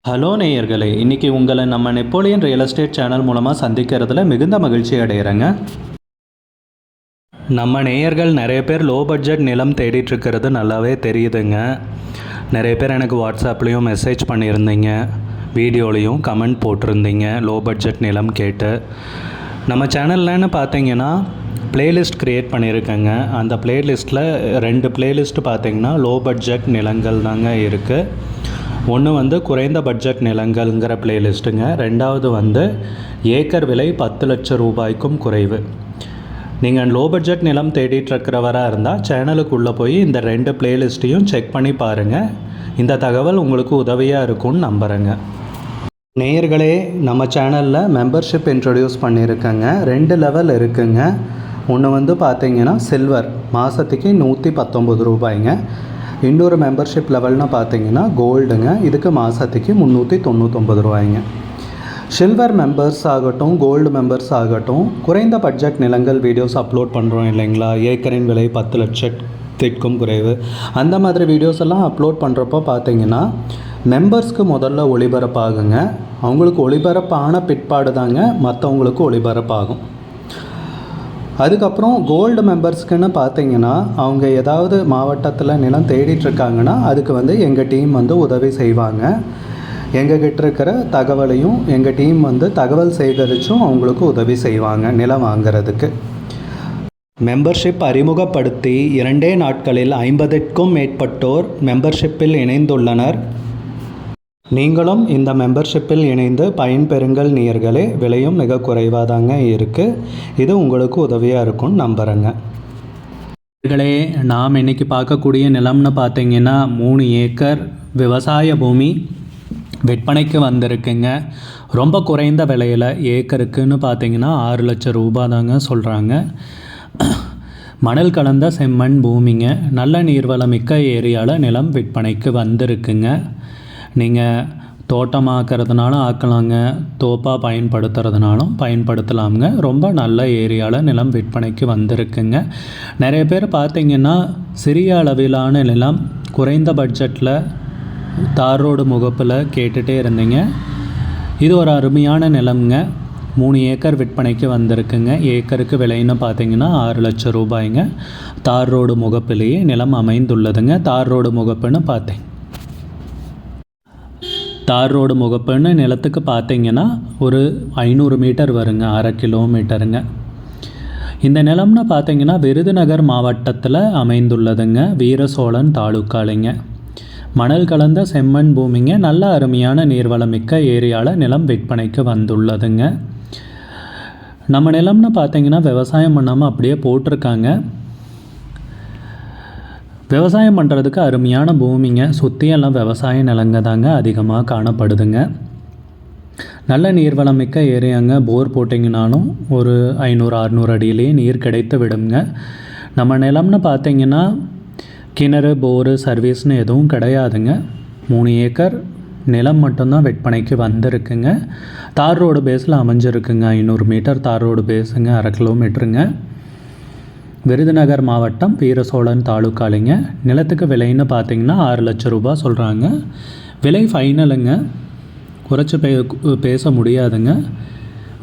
Hello நேயர்களே, இன்றைக்கி உங்களை நம்ம நெப்போலியன் ரியல் எஸ்டேட் சேனல் மூலமாக சந்திக்கிறதுல மிகுந்த மகிழ்ச்சி அடைகிறேங்க. நம்ம நேயர்கள் நிறைய பேர் லோ பட்ஜெட் நிலம் தேடிட்டுருக்கிறது நல்லாவே தெரியுதுங்க. நிறைய பேர் எனக்கு வாட்ஸ்அப்லேயும் மெசேஜ் பண்ணியிருந்தீங்க, வீடியோலையும் கமெண்ட் போட்டிருந்தீங்க லோ பட்ஜெட் நிலம் கேட்டு. நம்ம சேனல்லன்னு பார்த்தீங்கன்னா ப்ளேலிஸ்ட் க்ரியேட் பண்ணியிருக்கேங்க. அந்த ப்ளேலிஸ்ட்டில் 2 ப்ளேலிஸ்ட்டு பார்த்தீங்கன்னா லோ பட்ஜெட் நிலங்கள் தாங்க இருக்குது. ஒன்று குறைந்த பட்ஜெட் நிலங்கள்ங்கிற பிளேலிஸ்ட்டுங்க. ரெண்டாவது ஏக்கர் விலை 10 லட்சம் ரூபாய்க்கும் குறைவு. நீங்கள் லோ பட்ஜெட் நிலம் தேடிட்டுருக்கிறவராக இருந்தால் சேனலுக்குள்ளே போய் இந்த 2 பிளேலிஸ்ட்டையும் செக் பண்ணி பாருங்கள். இந்த தகவல் உங்களுக்கு உதவியாக இருக்கும்னு நம்புகிறேங்க. நேயர்களே, நம்ம சேனலில் மெம்பர்ஷிப் இன்ட்ரடியூஸ் பண்ணியிருக்கேங்க. 2 லெவல் இருக்குங்க. ஒன்று பார்த்தீங்கன்னா சில்வர், மாதத்துக்கு 119 ரூபாய்ங்க. இன்னொரு மெம்பர்ஷிப் லெவல்னு பார்த்தீங்கன்னா கோல்டுங்க. இதுக்கு மாதத்துக்கு 399 ரூபாய்ங்க. சில்வர் மெம்பர்ஸ் ஆகட்டும், கோல்டு மெம்பர்ஸ் ஆகட்டும், குறைந்த பட்ஜெட் நிலங்கள் வீடியோஸ் அப்லோட் பண்ணுறோம் இல்லைங்களா, ஏக்கரின் விலை 10 லட்சத்திற்கும் குறைவு, அந்த மாதிரி வீடியோஸ் எல்லாம் அப்லோட் பண்ணுறப்போ பார்த்தீங்கன்னா மெம்பர்ஸ்க்கு முதல்ல ஒளிபரப்பாகுங்க. அவங்களுக்கு ஒளிபரப்பான பிற்பாடு தாங்க மற்றவங்களுக்கு ஒளிபரப்பாகும். அதுக்கப்புறம் கோல்டு மெம்பர்ஸ்க்குன்னு பார்த்தீங்கன்னா அவங்க ஏதாவது மாவட்டத்தில் நிலம் தேடிட்டுருக்காங்கன்னா அதுக்கு எங்கள் டீம் உதவி செய்வாங்க. எங்ககிட்ட இருக்கிற தகவலையும் எங்கள் டீம் தகவல் சேகரித்தும் அவங்களுக்கு உதவி செய்வாங்க நிலம் வாங்கிறதுக்கு. மெம்பர்ஷிப் அறிமுகப்படுத்தி 2 நாட்களில் 50க்கும் மேற்பட்டோர் மெம்பர்ஷிப்பில் இணைந்துள்ளனர். நீங்களும் இந்த மெம்பர்ஷிப்பில் இணைந்து பயன்பெறுங்கள் நேயர்களே. விலையும் மிக குறைவாக தாங்க இருக்குது. இது உங்களுக்கு உதவியாக இருக்கும்னு நம்புகிறேங்க. நேயர்களே, நாம் இன்றைக்கி பார்க்கக்கூடிய நிலம்னு பார்த்தீங்கன்னா 3 ஏக்கர் விவசாய பூமி விற்பனைக்கு வந்திருக்குங்க. ரொம்ப குறைந்த விலையில் ஏக்கருக்குன்னு பார்த்தீங்கன்னா 6 லட்சம் ரூபா தாங்க சொல்கிறாங்க. மணல் கலந்த செம்மண் பூமிங்க. நல்ல நீர்வளமிக்க ஏரியாவில் நிலம் விற்பனைக்கு வந்திருக்குங்க. நீங்கள் தோட்டமாக்கிறதுனால ஆக்கலாங்க, தோப்பாக பயன்படுத்துறதுனாலும் பயன்படுத்தலாமுங்க. ரொம்ப நல்ல ஏரியாவில் நிலம் விற்பனைக்கு வந்திருக்குங்க. நிறைய பேர் பார்த்திங்கன்னா சிறிய அளவிலான நிலம் குறைந்த பட்ஜெட்டில் தார் ரோடு முகப்பில் கேட்டுகிட்டே இருந்தீங்க. இது ஒரு அருமையான நிலம்ங்க. 3 ஏக்கர் விற்பனைக்கு வந்திருக்குங்க. ஏக்கருக்கு விலைன்னு பார்த்தீங்கன்னா 6 லட்சம் ரூபாய்ங்க. தார் ரோடு முகப்பிலேயே நிலம் அமைந்துள்ளதுங்க. தார் ரோடு முகப்புன்னு தார் ரோடு முகப்புன்னு நிலத்துக்கு பார்த்தீங்கன்னா ஒரு 500 மீட்டர் வருங்க, 1/2 கிலோமீட்டருங்க. இந்த நிலம்னு பார்த்தீங்கன்னா விருதுநகர் மாவட்டத்தில் அமைந்துள்ளதுங்க. வீரசோழன் தாலுக்காலைங்க. மணல் கலந்த செம்மண் பூமிங்க. நல்ல அருமையான நீர்வளமிக்க ஏரியாவில் நிலம் விற்பனைக்கு வந்துள்ளதுங்க. நம்ம நிலம்னு பார்த்தீங்கன்னா விவசாயம் பண்ணாமல் அப்படியே போட்டிருக்காங்க. விவசாயம் பண்ணுறதுக்கு அருமையான பூமிங்க. சுற்றியெல்லாம் விவசாய நிலங்க தாங்க அதிகமாக காணப்படுதுங்க. நல்ல நீர்வளமிக்க ஏரியாங்க. போர் போட்டிங்கனாலும் ஒரு 500-600 அடியிலேயே நீர் கிடைத்து விடுங்க. நம்ம நிலம்னு பார்த்திங்கன்னா கிணறு, போரு, சர்வீஸ்னு எதுவும் கிடையாதுங்க. 3 ஏக்கர் நிலம் மட்டும்தான் விற்பனைக்கு வந்திருக்குங்க. தார் ரோடு பேஸில் அமைஞ்சிருக்குங்க. 500 மீட்டர் தார் ரோடு பேஸுங்க, 1/2 கிலோமீட்டருங்க. விருதுநகர் மாவட்டம் வீரசோழன் தாலுக்காலைங்க. நிலத்துக்கு விலைன்னு பார்த்தீங்கன்னா 6 லட்சம் ரூபா சொல்கிறாங்க. விலை ஃபைனலுங்க, குறைச்சி பேச முடியாதுங்க.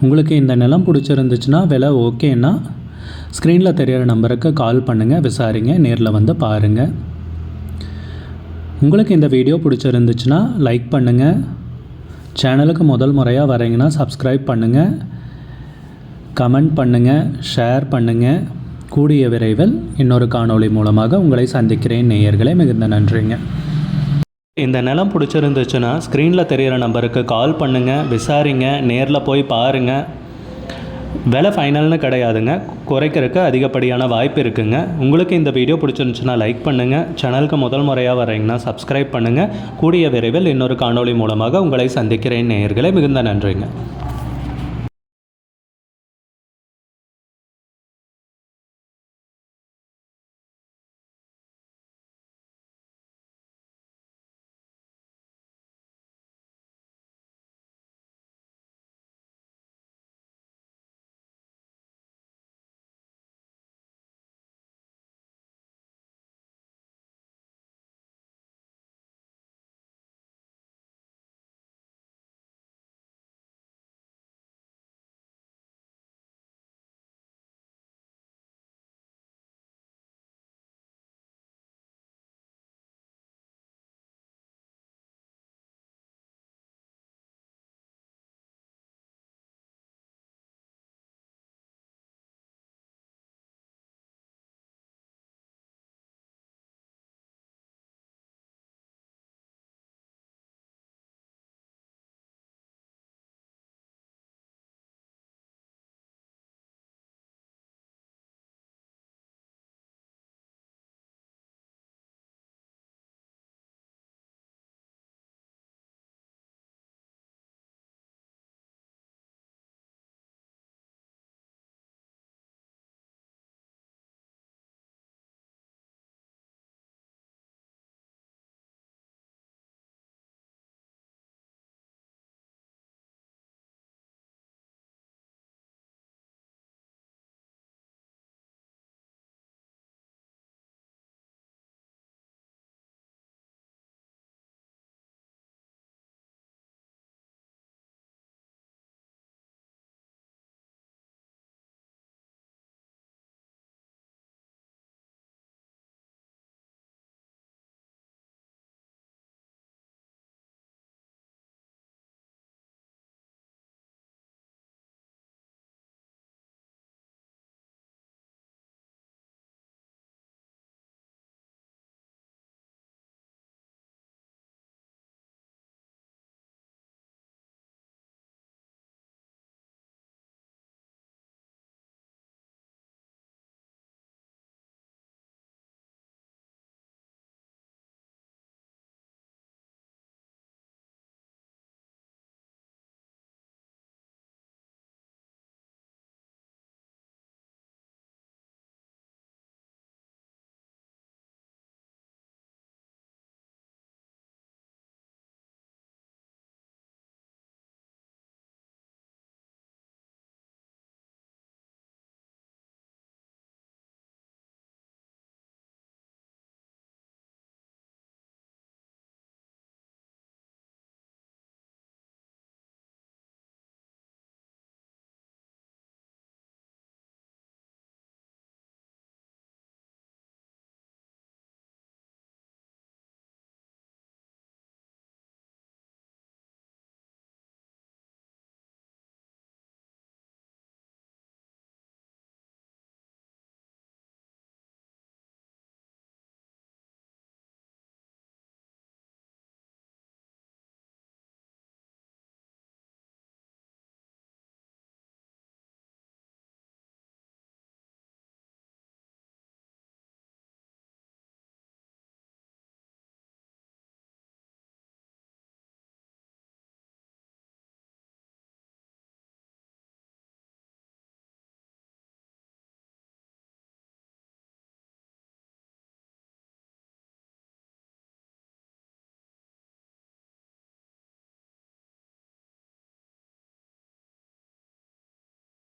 உங்களுக்கு இந்த நிலம் பிடிச்சிருந்துச்சுன்னா, விலை ஓகேன்னா ஸ்க்ரீனில் தெரிகிற நம்பருக்கு கால் பண்ணுங்கள், விசாரிங்க, நேரில் பாருங்கள். உங்களுக்கு இந்த வீடியோ பிடிச்சிருந்துச்சுன்னா லைக் பண்ணுங்கள். சேனலுக்கு முதல் முறையாக வரீங்கன்னா சப்ஸ்கிரைப் பண்ணுங்கள், கமெண்ட் பண்ணுங்கள், ஷேர் பண்ணுங்கள். கூடிய விரைவில் இன்னொரு காணொளி மூலமாக உங்களை சந்திக்கிறேன் நேயர்களே. மிகுந்த நன்றிங்க. இந்த நிலம் பிடிச்சிருந்துச்சுன்னா ஸ்க்ரீனில் தெரிகிற நம்பருக்கு கால் பண்ணுங்கள், விசாரிங்க, நேரில் போய் பாருங்கள். விலை ஃபைனல்னு கிடையாதுங்க, குறைக்கிறதுக்கு அதிகப்படியான வாய்ப்பு இருக்குங்க. உங்களுக்கு இந்த வீடியோ பிடிச்சிருந்துச்சுன்னா லைக் பண்ணுங்கள். சேனலுக்கு முதல் முறையாக வரீங்கன்னா சப்ஸ்கிரைப் பண்ணுங்கள். கூடிய விரைவில் இன்னொரு காணொளி மூலமாக உங்களை சந்திக்கிறேன் நேயர்களே. மிகுந்த நன்றிங்க.